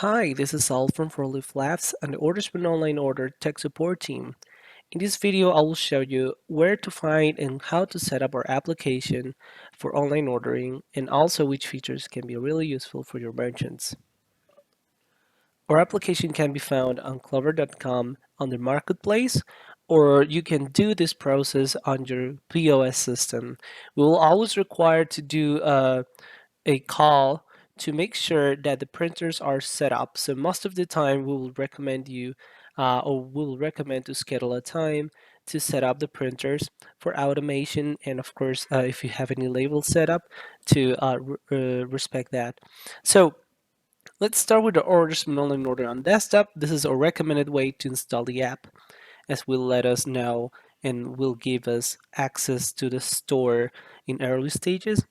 Hi, this is Sal from 4Leaf Labs and the Orderspoon Online Order Tech Support Team. In this video, I will show you where to find and how to set up our application for online ordering and also which features can be really useful for your merchants. Our application can be found on clover.com on the marketplace, or you can do this process on your POS system. We will always require to do a call to make sure that the printers are set up. So most of the time we will recommend you or we will recommend to schedule a time to set up the printers for automation, and of course if you have any labels set up to respect that. So let's start with the orders online order on desktop. This is a recommended way to install the app, as will let us know and will give us access to the store in early stages.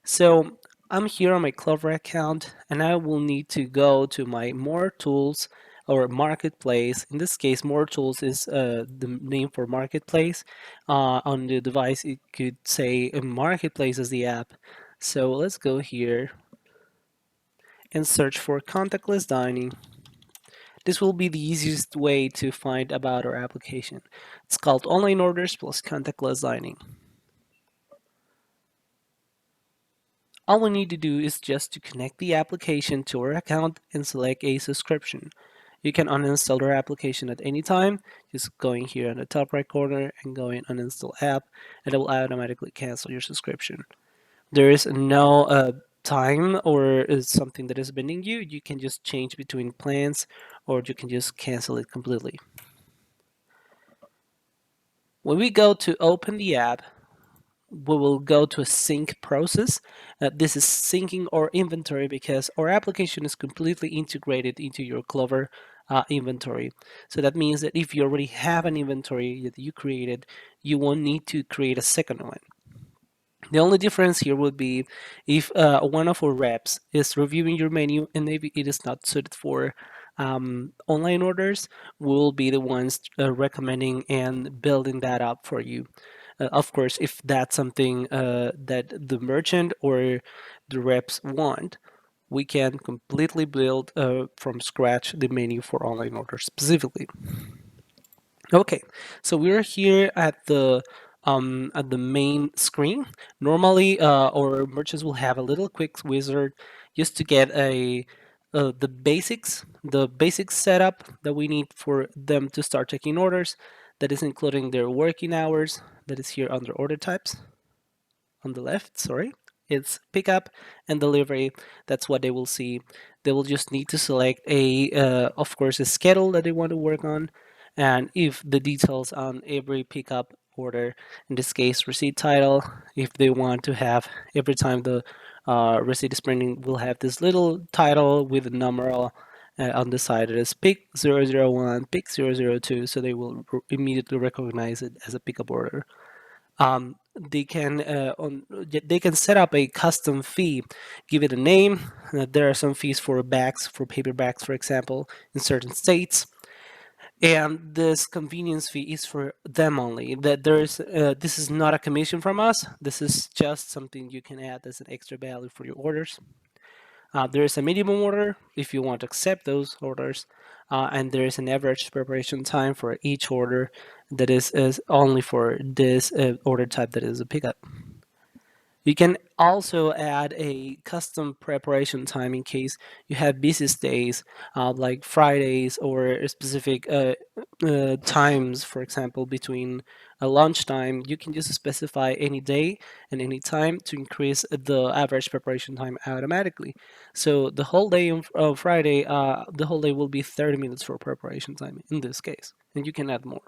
So I'm here on my Clover account and I will need to go to my More Tools or Marketplace. In this case, More Tools is the name for Marketplace. On the device, it could say Marketplace as the app. So let's go here and search for contactless dining. This will be the easiest way to find about our application. It's called Online Orders plus Contactless Dining. All we need to do is just to connect the application to our account and select a subscription. You can uninstall our application at any time, just going here on the top right corner and going uninstall app, and it will automatically cancel your subscription. There is no time or something that is binding you. You can just change between plans or you can just cancel it completely. When we go to open the app, we will go to a sync process. This is syncing our inventory because our application is completely integrated into your Clover inventory. So that means that if you already have an inventory that you created, you won't need to create a second one. The only difference here would be if one of our reps is reviewing your menu and maybe it is not suited for online orders, we'll be the ones recommending and building that up for you. Of course, if that's something that the merchant or the reps want, we can completely build from scratch the menu for online orders specifically. Okay, so we're here at the main screen. Normally, our merchants will have a little quick wizard just to get the basic setup that we need for them to start taking orders. That is including their working hours. That is here under order types on the left. Sorry, it's pickup and delivery. That's what they will see. They will just need to select of course, a schedule that they want to work on, and if the details on every pickup order, in this case receipt title, if they want to have every time the receipt is printing, will have this little title with a numeral on the side. It is pick 001, pick 002, so they will immediately recognize it as a pickup order. They can set up a custom fee, give it a name. There are some fees for bags, for paper bags, for example, in certain states. And this convenience fee is for them only. That this is not a commission from us. This is just something you can add as an extra value for your orders. There is a minimum order if you want to accept those orders, and there is an average preparation time for each order that is only for this order type that is a pickup. You can also add a custom preparation time in case you have busiest days, like Fridays or specific times, for example, between a lunchtime. You can just specify any day and any time to increase the average preparation time automatically. So the whole day on Friday, the whole day will be 30 minutes for preparation time in this case, and you can add more.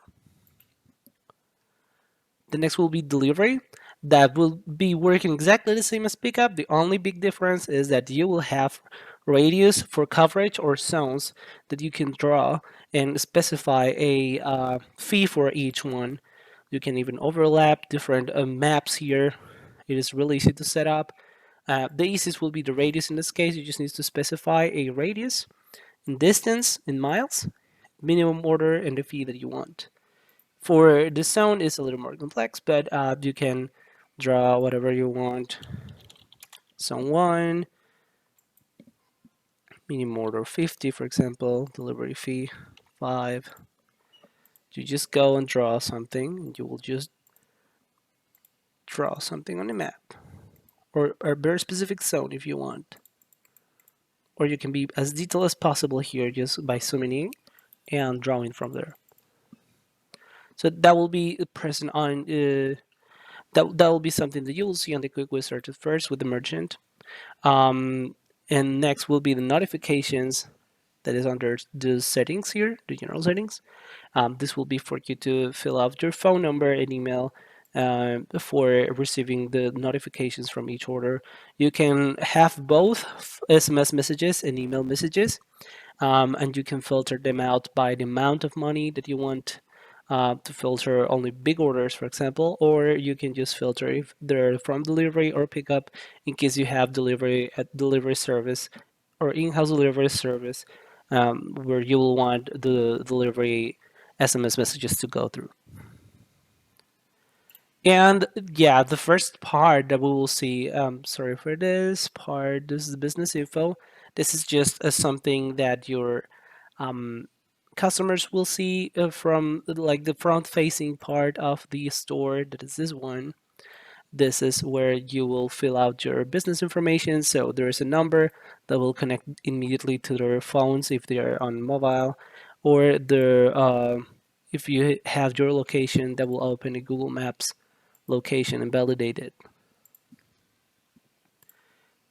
The next will be delivery. That will be working exactly the same as pickup. The only big difference is that you will have radius for coverage or zones that you can draw and specify a fee for each one. You can even overlap different maps here. It is really easy to set up. The easiest will be the radius in this case. You just need to specify a radius in distance in miles, minimum order, and the fee that you want. For the sound, it's a little more complex, but you can draw whatever you want. Sound 1, minimum order 50, for example, delivery fee 5. You just go and draw something, and you will just draw something on the map, or a very specific zone if you want. Or you can be as detailed as possible here just by zooming in and drawing from there. So that will be present on that will be something that you will see on the quick wizard at first with the merchant. And next will be the notifications that is under the settings here, the general settings. This will be for you to fill out your phone number and email for receiving the notifications from each order. You can have both SMS messages and email messages, and you can filter them out by the amount of money that you want to filter only big orders, for example, or you can just filter if they're from delivery or pickup in case you have delivery service or in-house delivery service where you will want the delivery SMS messages to go through. And yeah, the first part that we will see, sorry for this part, this is the business info. This is just something that your um, customers will see from like the front facing part of the store. That is this one. This is where you will fill out your business information. So there is a number that will connect immediately to their phones if they are on mobile, or if you have your location, that will open a Google Maps location and validate it.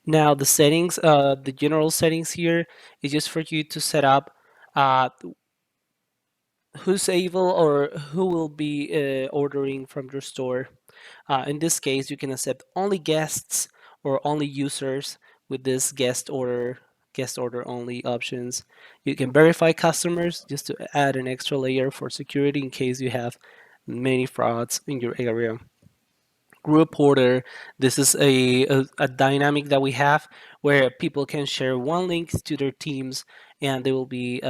Now the settings, the general settings here is just for you to set up uh, who's able or who will be ordering from your store. In this case, you can accept only guests or only users with this guest order only options. You can verify customers just to add an extra layer for security in case you have many frauds in your area. Group order, this is a dynamic that we have where people can share one link to their teams, and they will be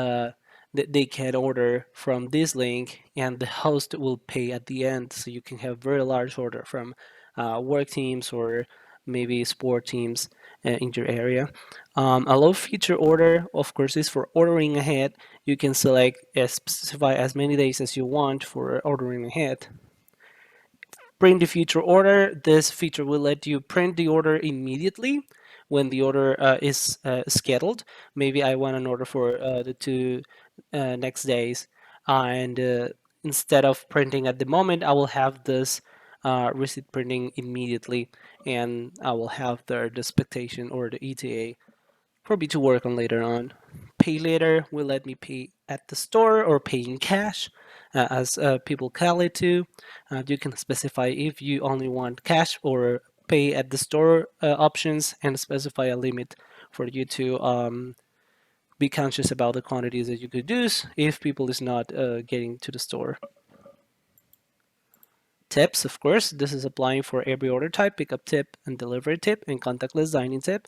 they can order from this link, and the host will pay at the end. So you can have very large order from work teams or maybe sport teams in your area. Allow feature order, of course, is for ordering ahead. You can select specify as many days as you want for ordering ahead. Print the future order. This feature will let you print the order immediately when the order is scheduled. Maybe I want an order for the 2 next days, and instead of printing at the moment, I will have this receipt printing immediately, and I will have the expectation or the ETA for me to work on later on. Pay later will let me pay at the store or pay in cash, as people call it too. You can specify if you only want cash or pay at the store options, and specify a limit for you to be conscious about the quantities that you could use if people is not getting to the store. Tips, of course, this is applying for every order type, pickup tip and delivery tip, and contactless dining tip.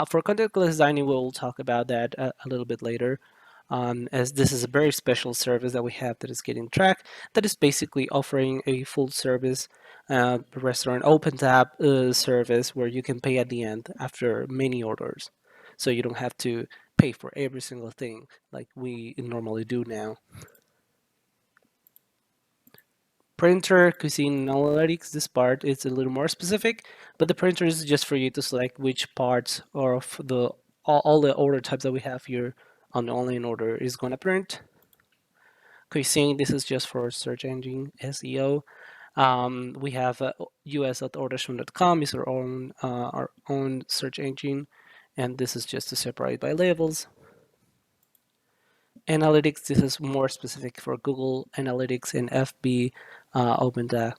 For contactless dining, we'll talk about that a little bit later, as this is a very special service that we have that is getting tracked, that is basically offering a full service restaurant open tab service where you can pay at the end after many orders. So you don't have to pay for every single thing like we normally do now. Printer, cuisine, analytics, this part is a little more specific, but the printer is just for you to select which parts of all the order types that we have here on the online order is going to print. Cuisine, this is just for search engine SEO. We have us.orderspoon.com is our own search engine, and this is just to separate by labels. Analytics, this is more specific for Google Analytics and FB OpenData.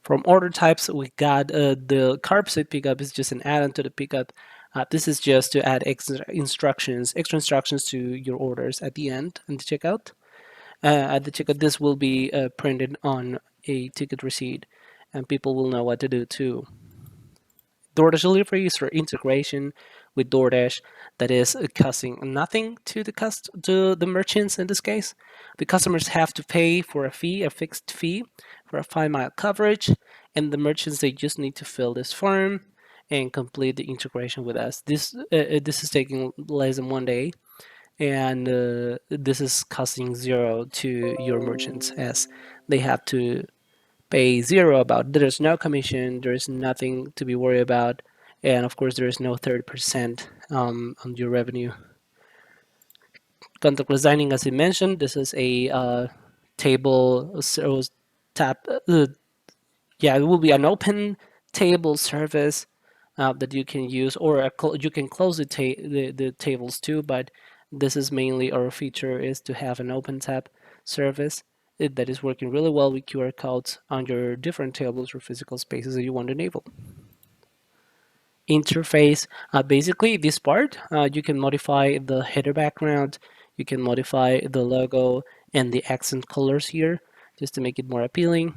From order types, we got the curbside pickup is just an add-on to the pickup. This is just to add extra instructions to your orders at the end and the checkout. At the checkout, this will be printed on a ticket receipt, and people will know what to do too. DoorDash delivery is for integration with DoorDash that is costing nothing to the merchants in this case. The customers have to pay for a fixed fee for a 5 mile coverage, and the merchants they just need to fill this form and complete the integration with us. This is taking less than 1 day, and this is costing zero to your merchants, as they have to pay zero about. There's no commission, there's nothing to be worried about, and of course there is no 30% on your revenue. Contactless signing, as I mentioned, this is a table tab. Yeah, it will be an open table service that you can use, or you can close the tables too. But this is mainly our feature, is to have an open tab service that is working really well with QR codes on your different tables or physical spaces that you want to enable. Interface, basically this part, you can modify the header background, you can modify the logo and the accent colors here just to make it more appealing.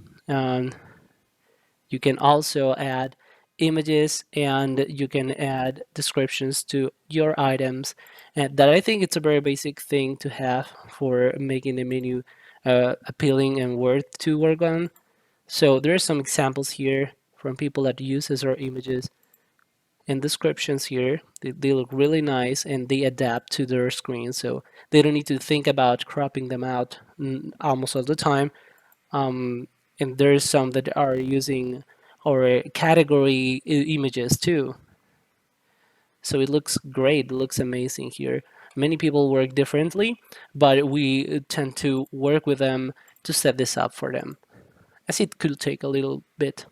You can also add images, and you can add descriptions to your items, and that I think it's a very basic thing to have for making the menu appealing and worth to work on. So there are some examples here from people that uses our images and descriptions here. They look really nice, and they adapt to their screen, so they don't need to think about cropping them out almost all the time. um, and there's some that are using or category images too. So it looks great, it looks amazing here. Many people work differently, but we tend to work with them to set this up for them, as it could take a little bit.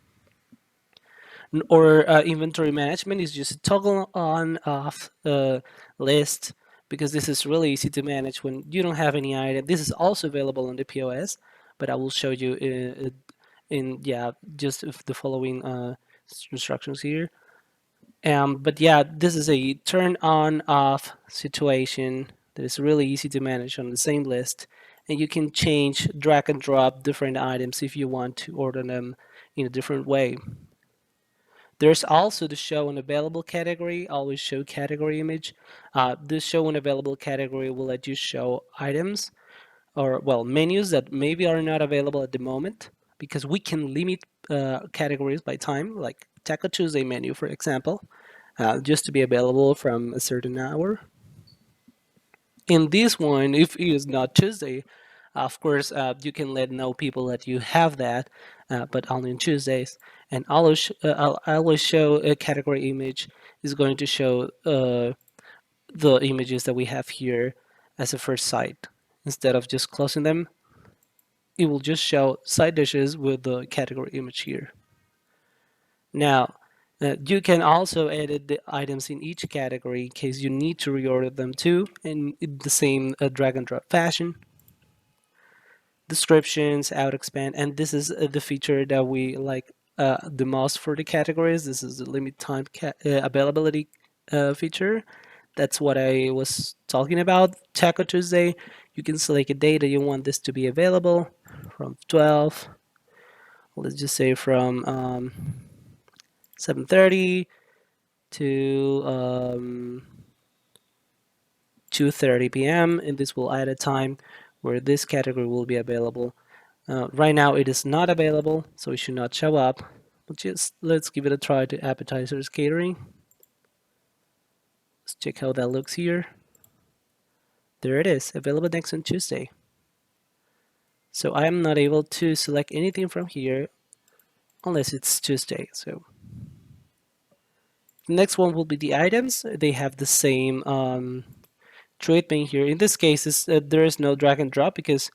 Or inventory management is just a toggle on off list, because this is really easy to manage when you don't have any item. This is also available on the POS, but I will show you in yeah, just the following instructions here. But yeah, this is a turn on off situation that is really easy to manage on the same list, and you can change, drag and drop different items if you want to order them in a different way. There's also the show and available category, always show category image. This show and available category will let you show items, or well, menus that maybe are not available at the moment, because we can limit categories by time, like Taco Tuesday menu, for example, just to be available from a certain hour. In this one, if it is not Tuesday, of course, you can let know people that you have that, but only on Tuesdays. And I always show a category image is going to show the images that we have here as a first site. Instead of just closing them, it will just show side dishes with the category image here. Now, you can also edit the items in each category in case you need to reorder them too, in the same drag and drop fashion. Descriptions, out expand, and this is the feature that we like the most for the categories. This is the limit time availability feature. That's what I was talking about. Taco Tuesday, you can select a day that you want this to be available from 12. Let's just say from 7:30 to 2:30 p.m. and this will add a time where this category will be available. Right now it is not available, so it should not show up. But just let's give it a try to appetizers catering. Let's check how that looks here. There it is, available next on Tuesday. So I am not able to select anything from here unless it's Tuesday. So the next one will be the items. They have the same treatment here. In this case, there is no drag and drop, because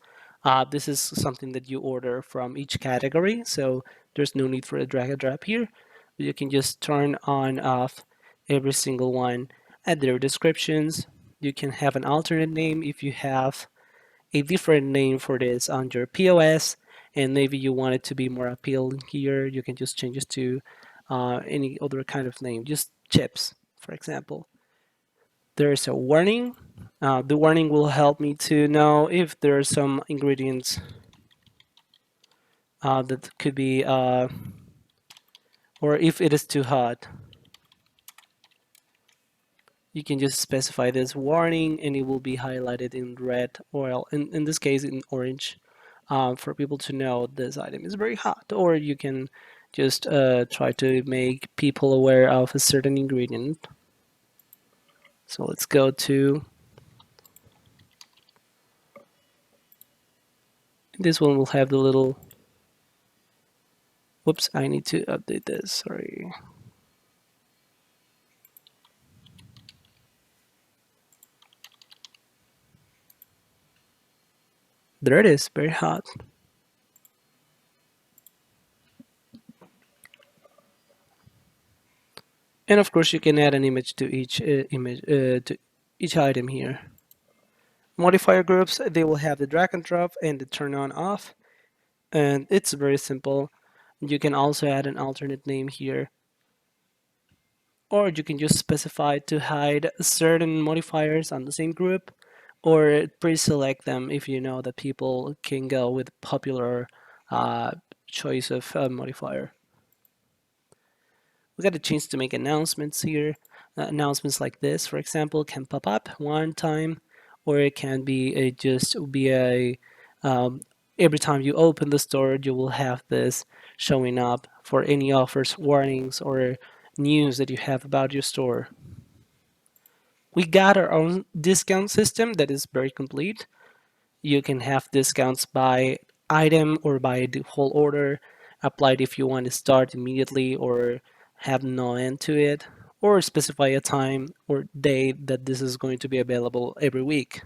this is something that you order from each category. So there's no need for a drag and drop here. You can just turn on off every single one. Add their descriptions. You can have an alternate name if you have a different name for this on your POS, and maybe you want it to be more appealing here. You can just change it to any other kind of name, just chips, for example. There's a warning. The warning will help me to know if there are some ingredients that could be, or if it is too hot. You can just specify this warning and it will be highlighted in red, or in this case in orange, for people to know this item is very hot. Or you can just try to make people aware of a certain ingredient. So let's go to this one. Will have the little. Whoops! I need to update this. Sorry. There it is. Very hot. And of course, you can add an image to each item here. Modifier groups, they will have the drag and drop and the turn on off, and it's very simple. You can also add an alternate name here, or you can just specify to hide certain modifiers on the same group, or pre-select them if you know that people can go with popular uh, choice of modifier. We got a chance to make announcements here. Announcements like this, for example, can pop up one time, or it can be just be a every time you open the store, you will have this showing up for any offers, warnings, or news that you have about your store. We got our own discount system that is very complete. You can have discounts by item or by the whole order, applied if you want to start immediately or have no end to it, or specify a time or day that this is going to be available every week.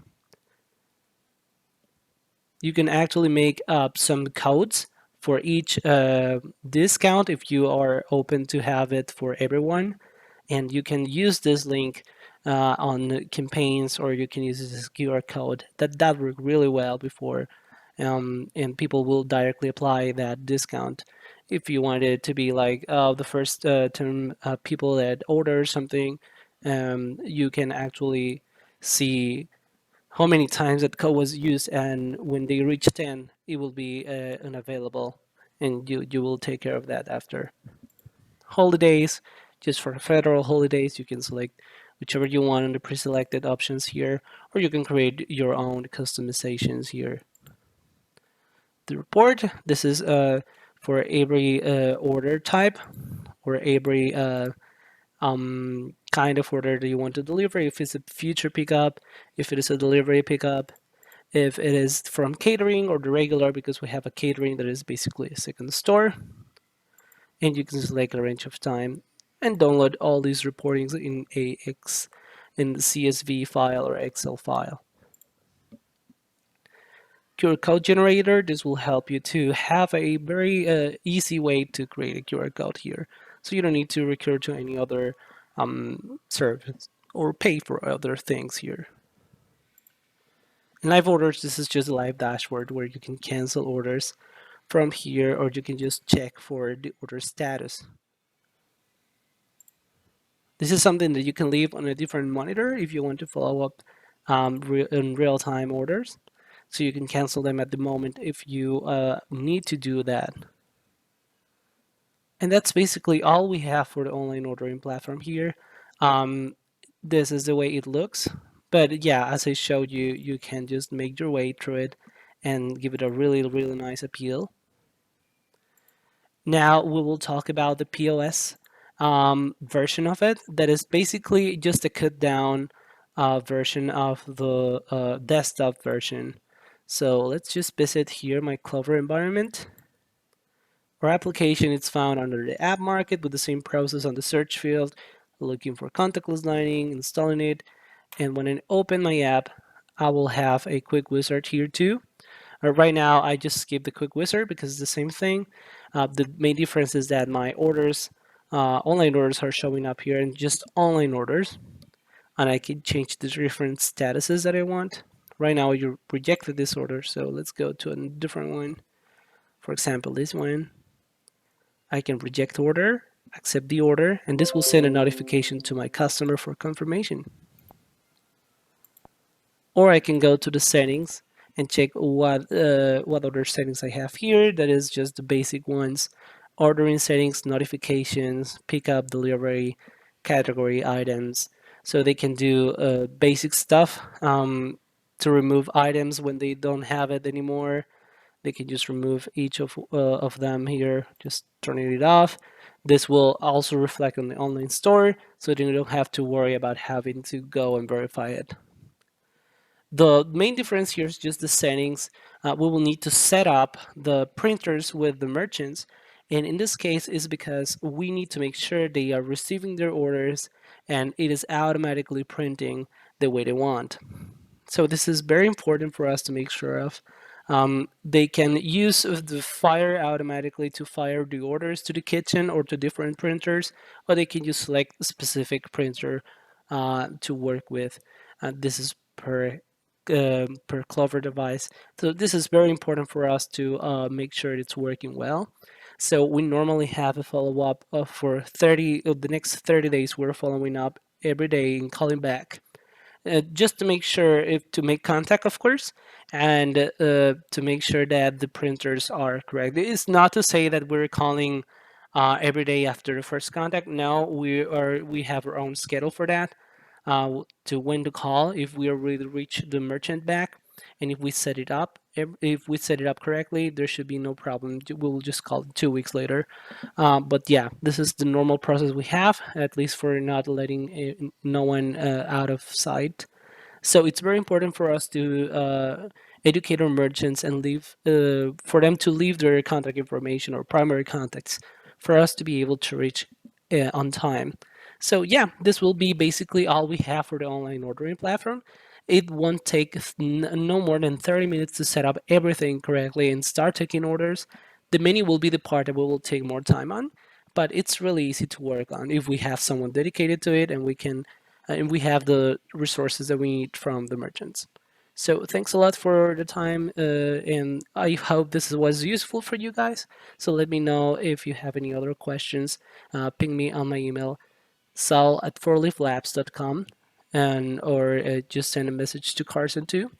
You can actually make up some codes for each discount if you are open to have it for everyone. And you can use this link on campaigns, or you can use this QR code. That worked really well before, and people will directly apply that discount. If you want it to be like the first term people that order something, you can actually see how many times that code was used, and when they reach 10, it will be unavailable, and you will take care of that after. Holidays, just for federal holidays, you can select whichever you want on the pre-selected options here, or you can create your own customizations here. The report, this is for every order type or every kind of order that you want to deliver. If it's a future pickup, if it is a delivery pickup, if it is from catering or the regular, because we have a catering that is basically a second store. And you can select a range of time and download all these reportings in in the CSV file or Excel file. QR code generator, this will help you to have a very easy way to create a QR code here. So you don't need to recur to any other service or pay for other things here. In live orders, this is just a live dashboard where you can cancel orders from here, or you can just check for the order status. This is something that you can leave on a different monitor if you want to follow up in real-time orders. So you can cancel them at the moment if you need to do that. And that's basically all we have for the online ordering platform here. This is the way it looks. But yeah, as I showed you, you can just make your way through it and give it a really, really nice appeal. Now we will talk about the POS version of it. That is basically just a cut down version of the desktop version. So let's just visit here my Clover environment. Our application is found under the app market with the same process on the search field, looking for contactless lighting, installing it, and when I open my app, I will have a quick wizard here too. Right now, I just skip the quick wizard because it's the same thing. The main difference is that my orders, online orders, are showing up here and just online orders, and I can change the different statuses that I want. Right now, you rejected this order, so let's go to a different one. For example, this one. I can reject order, accept the order, and this will send a notification to my customer for confirmation. Or I can go to the settings and check what other settings I have here. That is just the basic ones: ordering settings, notifications, pickup, delivery, category items. So they can do basic stuff to remove items when they don't have it anymore. They can just remove each of them here, just turning it off. This will also reflect on the online store, so then you don't have to worry about having to go and verify it. The main difference here is just the settings. We will need to set up the printers with the merchants. And in this case, is because we need to make sure they are receiving their orders and it is automatically printing the way they want. So this is very important for us to make sure of. They can use the fire automatically to fire the orders to the kitchen or to different printers, or they can just select a specific printer to work with. This is per Clover device. So this is very important for us to make sure it's working well. So we normally have a follow-up for the next 30 days. We're following up every day and calling back just to make sure to make contact, of course, and to make sure that the printers are correct. It's not to say that we're calling every day after the first contact. No, we have our own schedule for that to when to call if we already reach the merchant back, and if we set it up. If we set it up correctly, there should be no problem. We'll just call 2 weeks later. But yeah, this is the normal process we have, at least for not letting no one out of sight. So it's very important for us to educate our merchants and leave for them to leave their contact information or primary contacts for us to be able to reach on time. So yeah, this will be basically all we have for the online ordering platform. It won't take no more than 30 minutes to set up everything correctly and start taking orders. The menu will be the part that we will take more time on, but it's really easy to work on if we have someone dedicated to it and we have the resources that we need from the merchants. So thanks a lot for the time, and I hope this was useful for you guys. So let me know if you have any other questions. Ping me on my email, sal@4leaflabs.com, and or just send a message to Carson too.